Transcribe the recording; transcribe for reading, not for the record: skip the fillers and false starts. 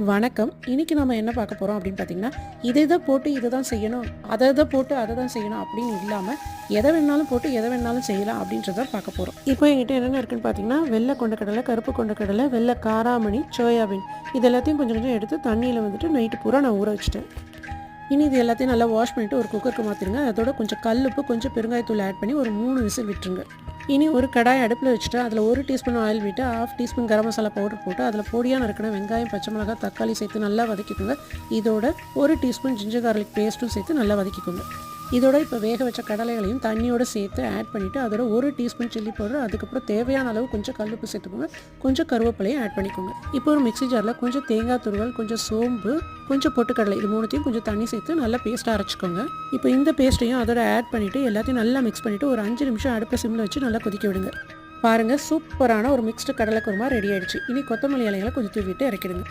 வணக்கம். இன்னைக்கு நம்ம என்ன பார்க்க போறோம் அப்படின்னு பார்த்தீங்கன்னா, இத போட்டு இத தான் செய்யணும், அத போட்டு அத தான் செய்யணும் அப்படின்னு இல்லாம, எத வேணாலும் போட்டு எத வேணாலும் செய்யலாம் அப்படின்றத பார்க்க போறோம். இப்போ என்கிட்ட என்னென்ன இருக்குன்னு பார்த்தீங்கன்னா, வெள்ளை கொண்டைக்கடலை, கருப்பு கொண்டைக்கடலை, வெள்ளை காராமணி, சோயாபீன் இது எல்லாத்தையும் கொஞ்சம் கொஞ்சம் எடுத்து தண்ணியில் வந்துட்டு நைட்டு பூரா நான் ஊற வச்சுட்டேன். இனி இது எல்லாத்தையும் நல்லா வாஷ் பண்ணிவிட்டு ஒரு குக்கருக்கு மாற்றிடுங்க. அதோட கொஞ்சம் கல்லுப்பு, கொஞ்சம் பெருங்காயத்தூள் ஆட் பண்ணி ஒரு 3 விசில் விட்டுருங்க. இனி ஒரு கடாய் அடுப்பில் வச்சுட்டு அதில் 1 டீஸ்பூன் ஆயில் விட்டு 1/2 டீஸ்பூன் கரம் மசாலா பவுடர் போட்டு அதில் பொடியாக நறுக்கின வெங்காயம், பச்சை மிளகாய், தக்காளி சேர்த்து நல்லா வதக்கிக்கோங்க. இதோட 1 டீஸ்பூன் ஜிஞ்சர் கார்லிக் பேஸ்ட்டும் சேர்த்து நல்லா வதக்கிக்கோங்க. இதோட இப்போ வேக வச்ச கடலைகளையும் தண்ணியோடு சேர்த்து ஆட் பண்ணிவிட்டு அதோட 1 டீஸ்பூன் சில்லி பவுடர், அதுக்கப்புறம் தேவையான அளவு கொஞ்சம் கல்லுப்பு சேர்த்துக்கோங்க, கொஞ்சம் கருவேப்பிலையும் ஆட் பண்ணிக்கோங்க. இப்போ ஒரு மிக்ஸி ஜாரில் கொஞ்சம் தேங்காய் துருவல், கொஞ்சம் சோம்பு, கொஞ்சம் பொட்டுக்கடலை இது மூணுத்தையும் கொஞ்சம் தண்ணி சேர்த்து நல்லா பேஸ்ட்டாக அரைச்சிக்கோங்க. இப்போ இந்த பேஸ்ட்டையும் அதோட ஆட் பண்ணிவிட்டு எல்லாத்தையும் நல்லா மிக்ஸ் பண்ணிவிட்டு ஒரு 5 நிமிஷம் அடுப்பை சிம்மில் வச்சு நல்லா கொதிக்க விடுங்க. பாருங்கள், சூப்பரான ஒரு மிக்ஸ்டு கடலை குருமா ரெடி ஆயிடுச்சு. இனி கொத்தமல்லி இலைகளை கொஞ்சம் தூவிட்டு இறக்கிடுங்க.